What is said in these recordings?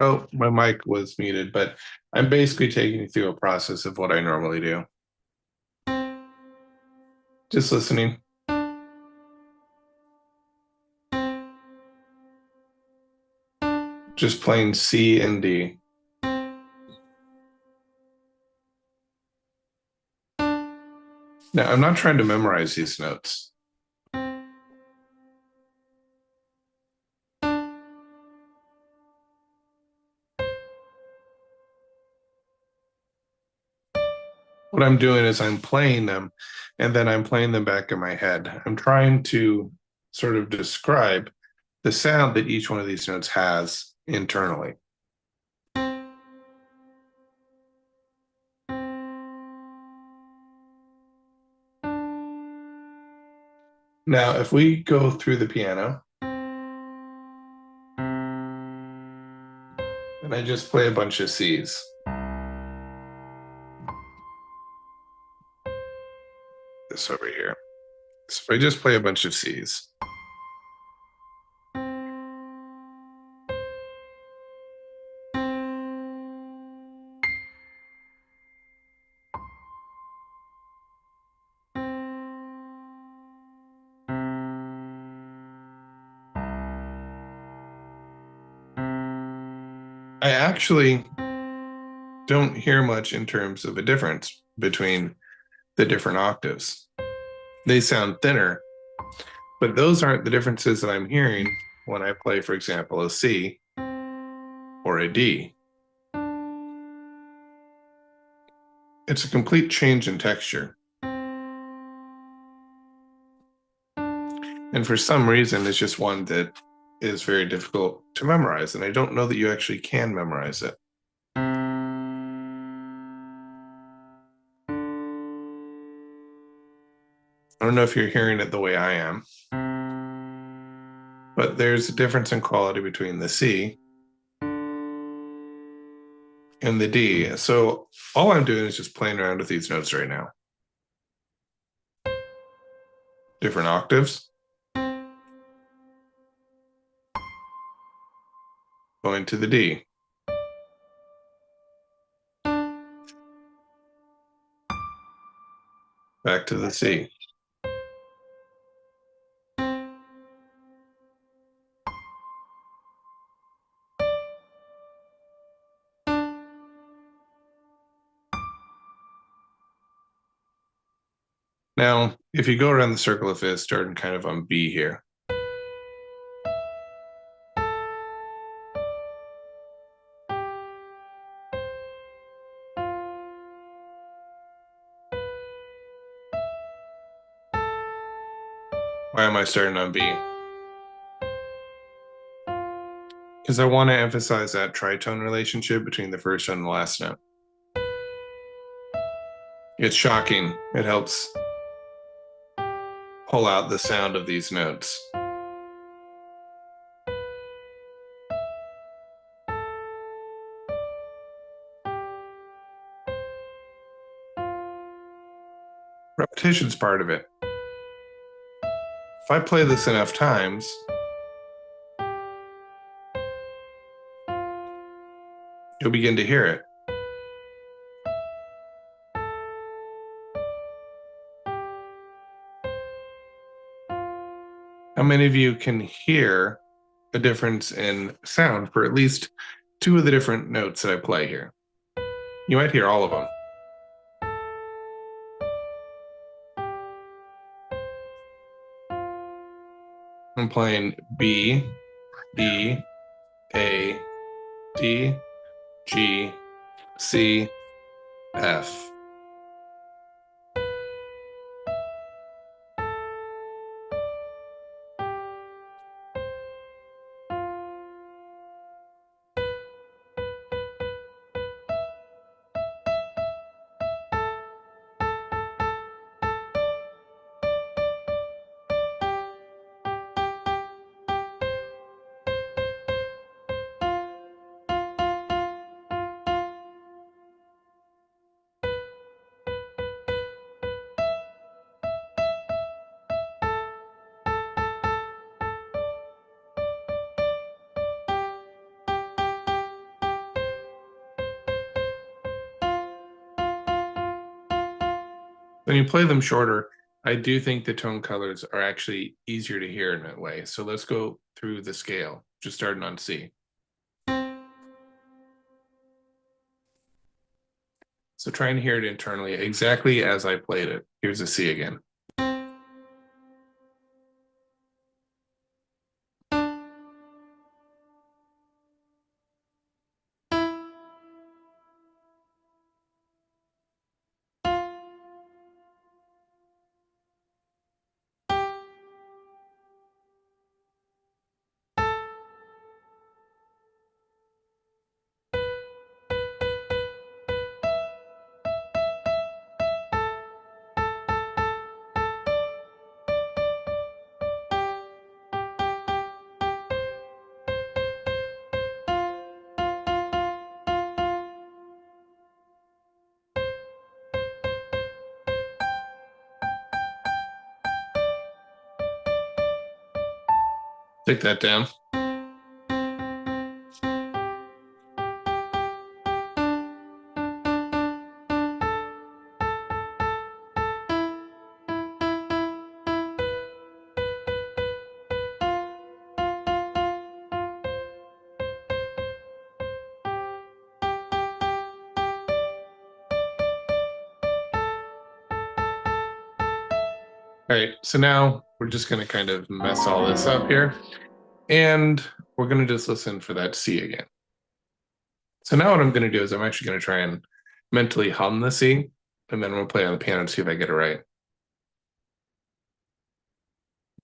Oh, my mic was muted, but I'm basically taking you through a process of what I normally do. Just listening, just playing C and D. Now, I'm not trying to memorize these notes. What I'm doing is I'm playing them and then I'm playing them back in my head. I'm trying to sort of describe the sound that each one of these notes has internally. Now, if we go through the piano and I just play a bunch of C's, this over here. So if I just play a bunch of C's, I actually don't hear much in terms of a difference between the different octaves. They sound thinner, but those aren't the differences that I'm hearing when I play, for example, a C or a D. It's a complete change in texture. And for some reason, it's just one that is very difficult to memorize. And I don't know that you actually can memorize it. I don't know if you're hearing it the way I am, but there's a difference in quality between the C and the D. So all I'm doing is just playing around with these notes right now. Different octaves, going to the D. Back to the C. Now, if you go around the circle of fifths, starting kind of on B here, why am I starting on B? Because I want to emphasize that tritone relationship between the first and the last note. It's shocking. It helps pull out the sound of these notes. Repetition's part of it. If I play this enough times, you'll begin to hear it. How many of you can hear a difference in sound for at least two of the different notes that I play here? You might hear all of them. I'm playing B, E, A, D, G, C, F. When you play them shorter, I do think the tone colors are actually easier to hear in that way. So let's go through the scale, just starting on C. So try and hear it internally exactly as I played it. Here's a C again. Take that down. All right, so now we're just going to kind of mess all this up here, and we're going to just listen for that C again. So now what I'm going to do is I'm actually going to try and mentally hum the C, and then we'll play on the piano and see if I get it right.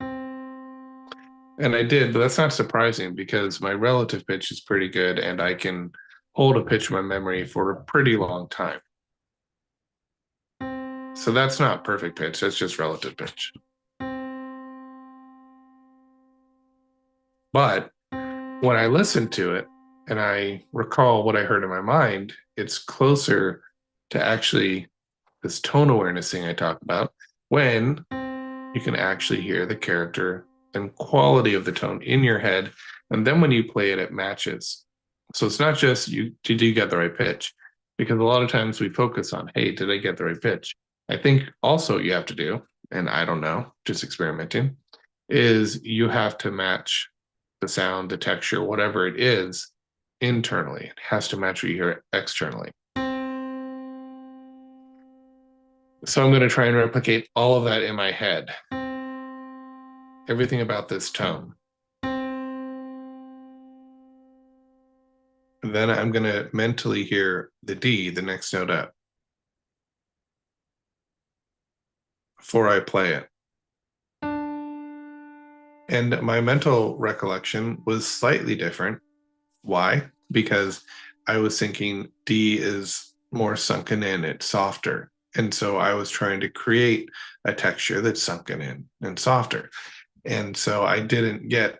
And I did, but that's not surprising because my relative pitch is pretty good, and I can hold a pitch in my memory for a pretty long time. So that's not perfect pitch, that's just relative pitch. But when I listen to it and I recall what I heard in my mind, it's closer to actually this tone awareness thing I talked about when you can actually hear the character and quality of the tone in your head. And then when you play it, it matches. So it's not just did you get the right pitch? Because a lot of times we focus on, hey, did I get the right pitch? I think also you have to do, and I don't know, just experimenting, is you have to match the sound, the texture, whatever it is internally. It has to match what you hear externally. So I'm going to try and replicate all of that in my head. Everything about this tone. And then I'm going to mentally hear the D, the next note up, before I play it. And my mental recollection was slightly different. Why? Because I was thinking D is more sunken in, it's softer. And so I was trying to create a texture that's sunken in and softer. And so I didn't get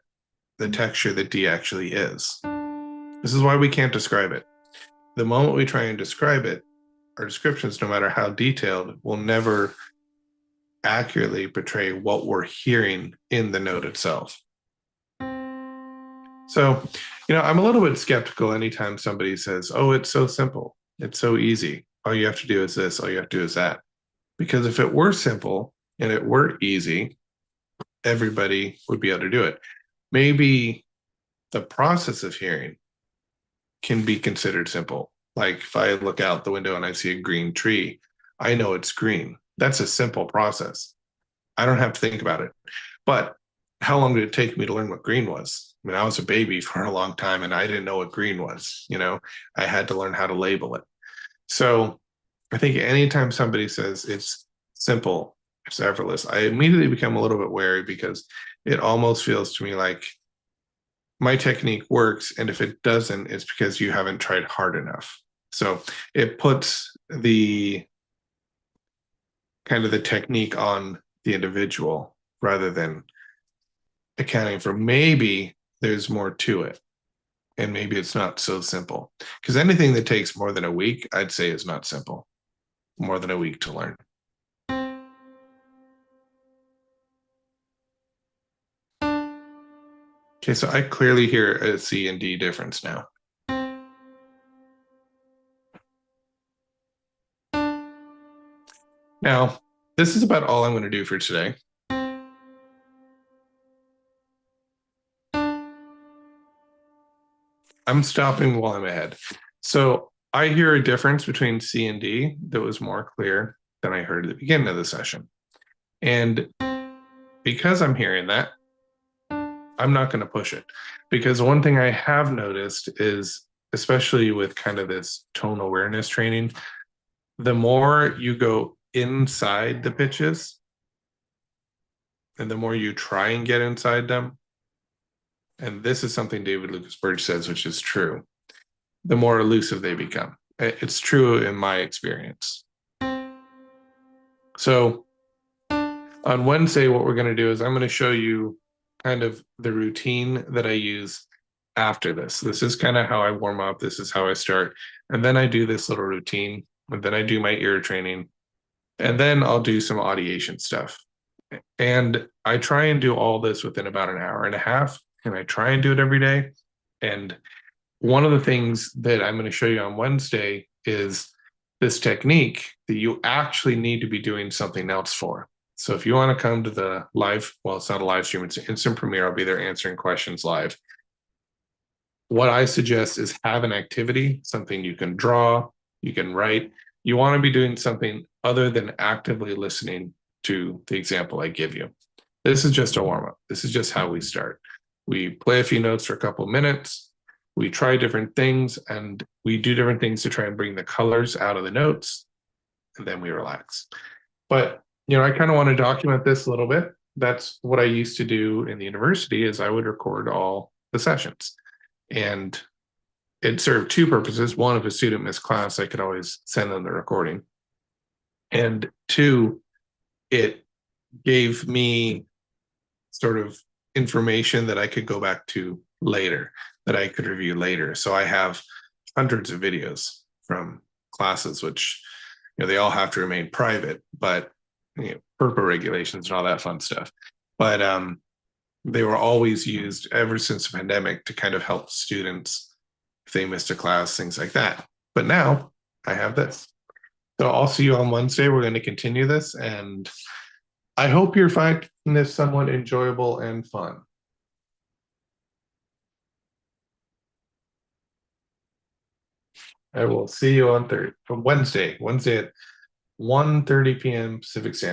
the texture that D actually is. This is why we can't describe it. The moment we try and describe it, our descriptions, no matter how detailed, will never accurately portray what we're hearing in the note itself. So, I'm a little bit skeptical anytime somebody says, oh, it's so simple, it's so easy. All you have to do is this, all you have to do is that. Because if it were simple and it were easy, everybody would be able to do it. Maybe the process of hearing can be considered simple. Like if I look out the window and I see a green tree, I know it's green. That's a simple process. I don't have to think about it. But how long did it take me to learn what green was? I mean, I was a baby for a long time and I didn't know what green was. I had to learn how to label it. So I think anytime somebody says it's simple, it's effortless, I immediately become a little bit wary because it almost feels to me like my technique works. And if it doesn't, it's because you haven't tried hard enough. So it puts the kind of the technique on the individual rather than accounting for maybe there's more to it and maybe it's not so simple, because anything that takes more than a week I'd say is not simple. More than a week to learn. Okay, so I clearly hear a C and D difference now. Now this is about all I'm going to do for today. I'm stopping while I'm ahead. So I hear a difference between C and D that was more clear than I heard at the beginning of the session. And because I'm hearing that, I'm not going to push it. Because one thing I have noticed is, especially with kind of this tone awareness training, the more you go inside the pitches and the more you try and get inside them, and this is something David Lucas Birch says, which is true, the more elusive they become. It's true in my experience. So on Wednesday, what we're going to do is I'm going to show you kind of the routine that I use after this. This is kind of how I warm up. This is how I start. And then I do this little routine. And then I do my ear training. And then I'll do some audiation stuff. And I try and do all this within about an hour and a half. And I try and do it every day. And one of the things that I'm going to show you on Wednesday is this technique that you actually need to be doing something else for. So if you want to come to the live, well, it's not a live stream, it's an instant premiere. I'll be there answering questions live. What I suggest is have an activity, something you can draw, you can write. You want to be doing something other than actively listening to the example I give you. This is just a warm up. This is just how we start. We play a few notes for a couple of minutes. We try different things and we do different things to try and bring the colors out of the notes, and then we relax. But I kind of want to document this a little bit. That's what I used to do in the university is I would record all the sessions. And it served two purposes. One, if a student missed class, I could always send them the recording. And two, it gave me sort of information that I could go back to later, that I could review later. So I have hundreds of videos from classes, which they all have to remain private, but FERPA regulations and all that fun stuff. But they were always used ever since the pandemic to kind of help students if they missed a class, things like that. But now I have this. So I'll see you on Wednesday. We're going to continue this, and I hope you're finding this somewhat enjoyable and fun. I will see you on Wednesday at 1:30 p.m. Pacific Standard.